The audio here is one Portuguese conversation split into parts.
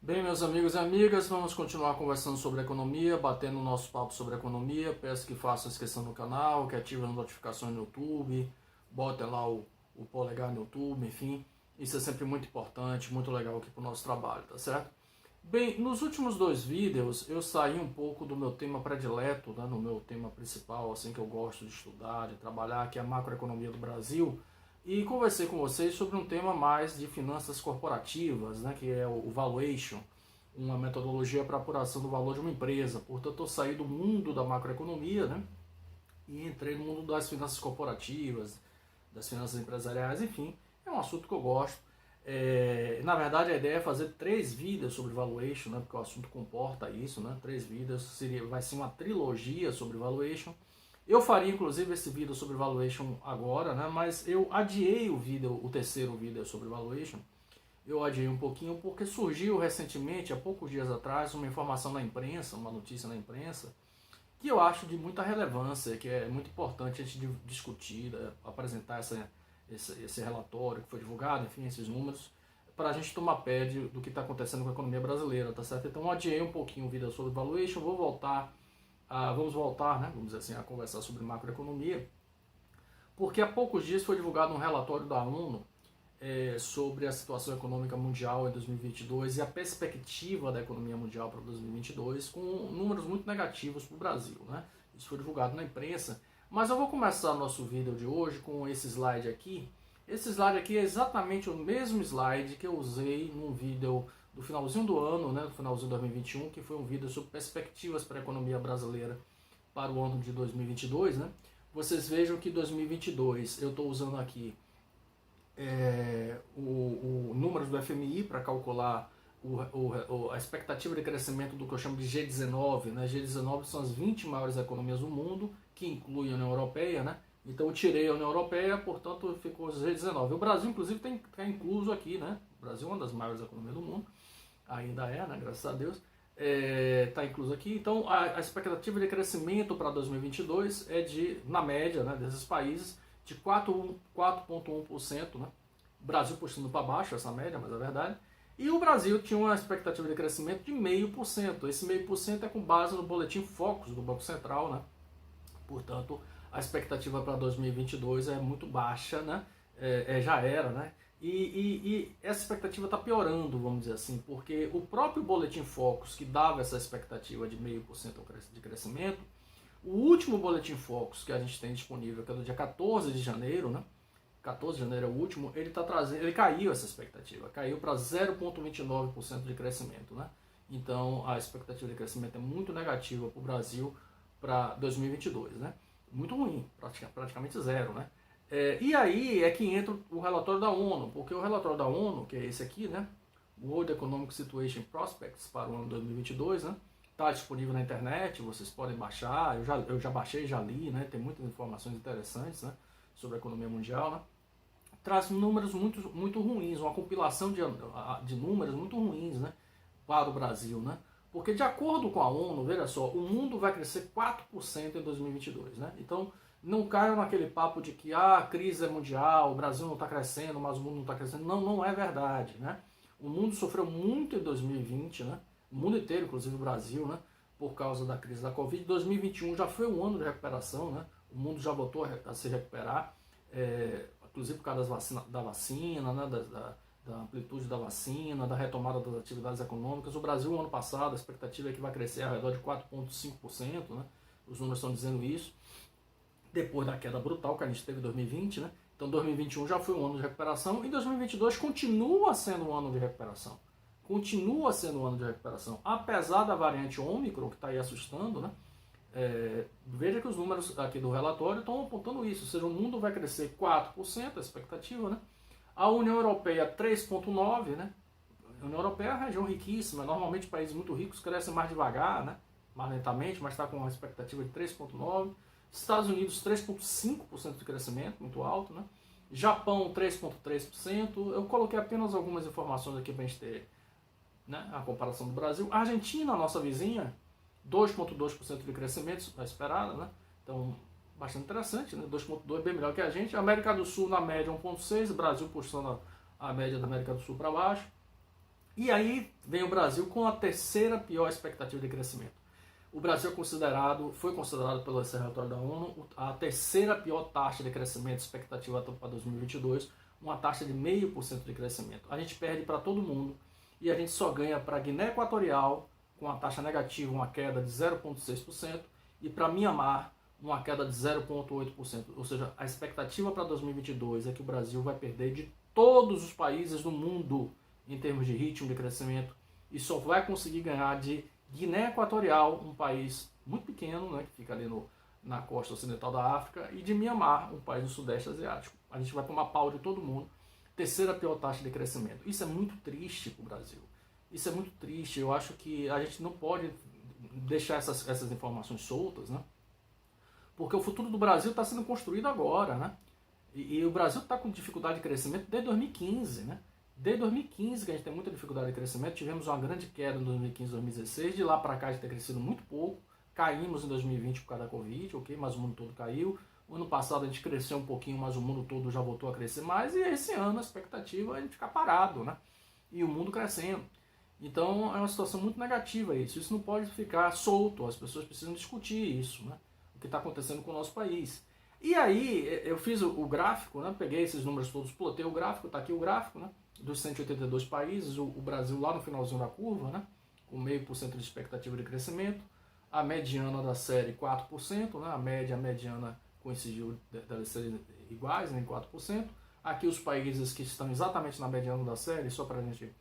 Bem, meus amigos e amigas, vamos continuar conversando sobre economia, batendo o nosso papo sobre economia. Peço que façam inscrição no canal, que ativem as notificações no YouTube, botem lá o polegar no YouTube, enfim. Isso é sempre muito importante, muito legal aqui para o nosso trabalho, tá certo? Bem, nos últimos dois vídeos eu saí um pouco do meu tema predileto, né, no meu tema principal, assim que eu gosto de estudar, de trabalhar, que é a macroeconomia do Brasil, e conversei com vocês sobre um tema mais de finanças corporativas, né, que é o valuation, uma metodologia para apuração do valor de uma empresa. Portanto, eu saí do mundo da macroeconomia, né, e entrei no mundo das finanças corporativas, das finanças empresariais, enfim, é um assunto que eu gosto. Na verdade, a ideia é fazer 3 vídeos sobre valuation, né, porque o assunto comporta isso, né, 3 vídeos, vai ser uma trilogia sobre valuation. Eu faria inclusive esse vídeo sobre valuation agora, né, mas eu adiei o terceiro vídeo sobre valuation. Eu adiei um pouquinho porque surgiu recentemente, há poucos dias atrás, uma informação na imprensa, uma notícia na imprensa, que eu acho de muita relevância, que é muito importante a gente discutir, apresentar esse relatório que foi divulgado, enfim, esses números, para a gente tomar pé do que está acontecendo com a economia brasileira, tá certo? Então eu adiei um pouquinho o vídeo sobre valuation, vamos voltar, né, vamos dizer assim, a conversar sobre macroeconomia, porque há poucos dias foi divulgado um relatório da ONU sobre a situação econômica mundial em 2022 e a perspectiva da economia mundial para 2022 com números muito negativos para o Brasil, né? Isso foi divulgado na imprensa, mas eu vou começar o nosso vídeo de hoje com esse slide aqui. Esse slide aqui é exatamente o mesmo slide que eu usei num vídeo do finalzinho do ano, né, do finalzinho de 2021, que foi um vídeo sobre perspectivas para a economia brasileira para o ano de 2022, né? Vocês vejam que 2022 eu estou usando aqui o número do FMI para calcular a expectativa de crescimento do que eu chamo de G19. Né? G19 são as 20 maiores economias do mundo, que incluem a União Europeia. Né? Então eu tirei a União Europeia, portanto ficou G19. O Brasil, inclusive, está incluso aqui. Né? O Brasil é uma das maiores economias do mundo, ainda é, né? Graças a Deus. Está incluso aqui. Então a expectativa de crescimento para 2022 é na média, né, desses países, de 4,1%, né? O Brasil puxando para baixo essa média, mas é verdade. E o Brasil tinha uma expectativa de crescimento de 0,5%. Esse 0,5% é com base no boletim Focus do Banco Central, né? Portanto, a expectativa para 2022 é muito baixa, né? Já era, né? E essa expectativa está piorando, vamos dizer assim, porque o próprio boletim Focus, que dava essa expectativa de 0,5% de crescimento, o último boletim Focus que a gente tem disponível, que é do dia 14 de janeiro, né? 14 de janeiro é o último, ele caiu essa expectativa, caiu para 0,29% de crescimento, né? Então a expectativa de crescimento é muito negativa para o Brasil para 2022, né? Muito ruim, praticamente zero, né? E aí é que entra o relatório da ONU, porque o relatório da ONU, que é esse aqui, né? World Economic Situation Prospects para o ano 2022, né? Está disponível na internet, vocês podem baixar, eu já baixei, já li, né? Tem muitas informações interessantes, né, sobre a economia mundial, né? Traz números muito, muito ruins, uma compilação de números muito ruins, né, para o Brasil, né? Porque de acordo com a ONU, veja só, o mundo vai crescer 4% em 2022, né? Então não caiam naquele papo de que a crise é mundial, o Brasil não está crescendo, mas o mundo não está crescendo. Não, não é verdade, né? O mundo sofreu muito em 2020, né? O mundo inteiro, inclusive o Brasil, né, por causa da crise da Covid. 2021 já foi um ano de recuperação, né, o mundo já voltou a se recuperar, inclusive por causa da vacina, né, da amplitude da vacina, da retomada das atividades econômicas. O Brasil, ano passado, a expectativa é que vai crescer ao redor de 4,5%, né, os números estão dizendo isso, depois da queda brutal que a gente teve em 2020, né. Então 2021 já foi um ano de recuperação e 2022 continua sendo um ano de recuperação. Continua sendo um ano de recuperação, apesar da variante Ômicron, que está aí assustando, né? Veja que os números aqui do relatório estão apontando isso, ou seja, o mundo vai crescer 4%, a expectativa, né? A União Europeia 3,9%, né? A União Europeia é uma região riquíssima, normalmente países muito ricos crescem mais devagar, né? Mais lentamente, mas está com uma expectativa de 3,9%. Estados Unidos 3,5% de crescimento, muito alto, né? Japão 3,3%. Eu coloquei apenas algumas informações aqui para a gente ter, né, a comparação do Brasil. A Argentina, a nossa vizinha, 2,2% de crescimento, a esperada, né? Então, bastante interessante, né? 2,2% bem melhor que a gente. A América do Sul, na média, 1,6%, Brasil puxando a média da América do Sul para baixo. E aí vem o Brasil com a terceira pior expectativa de crescimento. O Brasil foi considerado pelo relatório da ONU a terceira pior taxa de crescimento expectativa para 2022, uma taxa de 0,5% de crescimento. A gente perde para todo mundo e a gente só ganha para a Guiné Equatorial, com a taxa negativa, uma queda de 0,6%, e para Mianmar, uma queda de 0,8%. Ou seja, a expectativa para 2022 é que o Brasil vai perder de todos os países do mundo em termos de ritmo de crescimento e só vai conseguir ganhar de Guiné Equatorial, um país muito pequeno, né, que fica ali na costa ocidental da África, e de Mianmar, um país do Sudeste Asiático. A gente vai tomar pau de todo mundo. Terceira pior taxa de crescimento. Isso é muito triste para o Brasil. Isso é muito triste. Eu acho que a gente não pode deixar essas informações soltas, né? Porque o futuro do Brasil está sendo construído agora, né? E o Brasil está com dificuldade de crescimento desde 2015, né? Desde 2015 que a gente tem muita dificuldade de crescimento, tivemos uma grande queda em 2015, 2016, de lá para cá a gente tem crescido muito pouco, caímos em 2020 por causa da Covid, ok, mas o mundo todo caiu. O ano passado a gente cresceu um pouquinho, mas o mundo todo já voltou a crescer mais, e esse ano a expectativa é a gente ficar parado, né? E o mundo crescendo. Então é uma situação muito negativa isso. Isso não pode ficar solto, as pessoas precisam discutir isso, né? O que está acontecendo com o nosso país. E aí eu fiz o gráfico, né? Peguei esses números todos, plotei o gráfico, está aqui o gráfico, né? Dos 182 países, o Brasil lá no finalzinho da curva, né? Com 0,5% de expectativa de crescimento, a mediana da série 4%, né? A média e a mediana coincidiu de serem iguais, né? Em 4%. Aqui os países que estão exatamente na mediana da série, só para a gente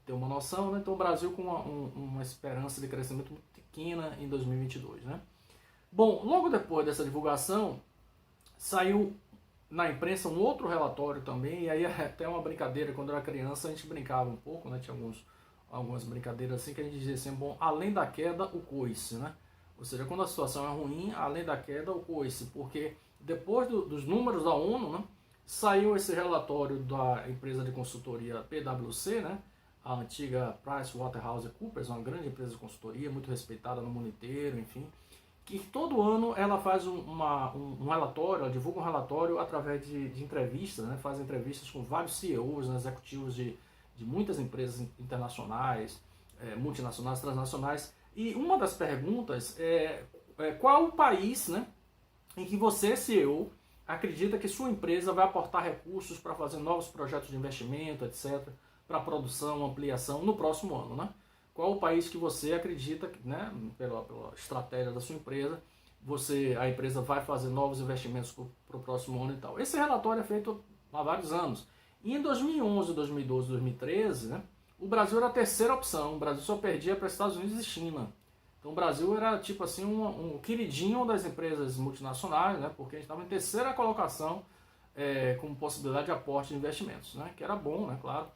ter uma noção, né? Então o Brasil com uma esperança de crescimento muito pequena em 2022, né? Bom, logo depois dessa divulgação, saiu na imprensa um outro relatório também, e aí até uma brincadeira, quando eu era criança a gente brincava um pouco, né? Tinha algumas brincadeiras assim que a gente dizia assim, bom, além da queda, o coice, né? Ou seja, quando a situação é ruim, além da queda, o coice, porque depois dos números da ONU, né, saiu esse relatório da empresa de consultoria PwC, né? A antiga PricewaterhouseCoopers, uma grande empresa de consultoria, muito respeitada no mundo inteiro, enfim, que todo ano ela faz um relatório, ela divulga um relatório através de entrevistas, né? Faz entrevistas com vários CEOs, né? Executivos de muitas empresas internacionais, multinacionais, transnacionais, e uma das perguntas é qual o país, né, em que você, CEO, acredita que sua empresa vai aportar recursos para fazer novos projetos de investimento, etc., para produção, ampliação no próximo ano, né? Qual o país que você acredita, né, pela estratégia da sua empresa, a empresa vai fazer novos investimentos para o próximo ano e tal. Esse relatório é feito há vários anos. E em 2011, 2012, 2013, né, o Brasil era a terceira opção. O Brasil só perdia para Estados Unidos e China. Então o Brasil era tipo assim um queridinho das empresas multinacionais, né, porque a gente estava em terceira colocação com possibilidade de aporte de investimentos, né, que era bom, né, claro.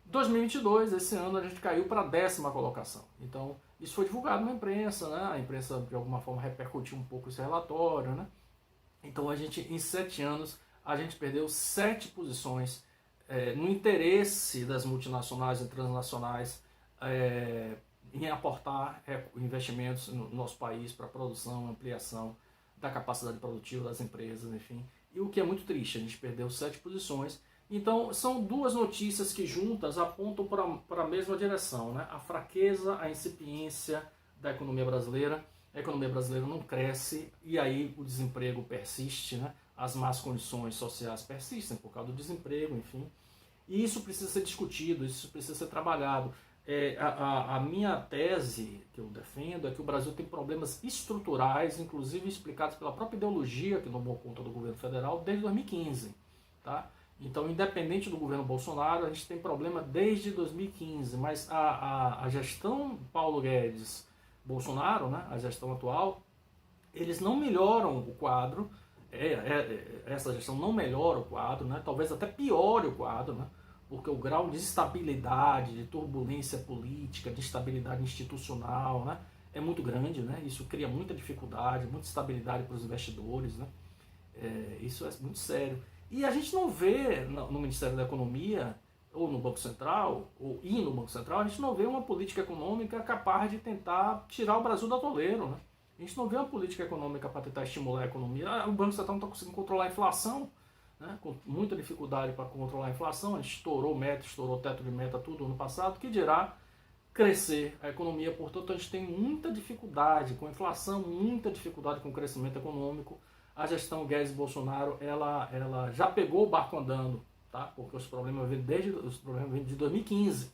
2022, esse ano, a gente caiu para a 10ª colocação. Então, isso foi divulgado na imprensa, né? A imprensa, de alguma forma, repercutiu um pouco esse relatório, né? Então, em 7 anos, a gente perdeu 7 posições no interesse das multinacionais e transnacionais em aportar investimentos no nosso país para produção, ampliação da capacidade produtiva das empresas, enfim. E o que é muito triste, a gente perdeu 7 posições. Então, são duas notícias que juntas apontam para a mesma direção, né? A fraqueza, a incipiência da economia brasileira. A economia brasileira não cresce e aí o desemprego persiste, né? As más condições sociais persistem por causa do desemprego, enfim. E isso precisa ser discutido, isso precisa ser trabalhado. A minha tese que eu defendo é que o Brasil tem problemas estruturais, inclusive explicados pela própria ideologia que tomou conta do governo federal desde 2015, tá? Então, independente do governo Bolsonaro, a gente tem problema desde 2015, mas a gestão Paulo Guedes Bolsonaro, né, a gestão atual, eles não melhoram o quadro, essa gestão não melhora o quadro, né, talvez até piore o quadro, né, porque o grau de instabilidade, de turbulência política, de instabilidade institucional, né, é muito grande, né, isso cria muita dificuldade, muita instabilidade para os investidores, né, isso é muito sério. E a gente não vê no Ministério da Economia, ou no Banco Central, no Banco Central, a gente não vê uma política econômica capaz de tentar tirar o Brasil do atoleiro, né? A gente não vê uma política econômica para tentar estimular a economia. O Banco Central não está conseguindo controlar a inflação, né, com muita dificuldade para controlar a inflação, a gente estourou meta, estourou teto de meta tudo ano passado, que dirá crescer a economia. Portanto, a gente tem muita dificuldade com a inflação, muita dificuldade com o crescimento econômico. A gestão Guedes e Bolsonaro, ela já pegou o barco andando, tá? Porque os problemas vêm de 2015.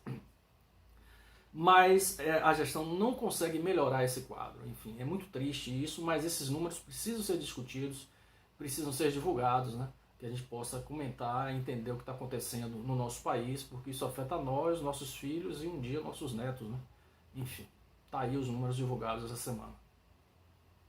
Mas a gestão não consegue melhorar esse quadro. Enfim, é muito triste isso, mas esses números precisam ser discutidos, precisam ser divulgados, né? Que a gente possa comentar e entender o que está acontecendo no nosso país, porque isso afeta nós, nossos filhos e um dia nossos netos, né? Enfim, tá aí os números divulgados essa semana.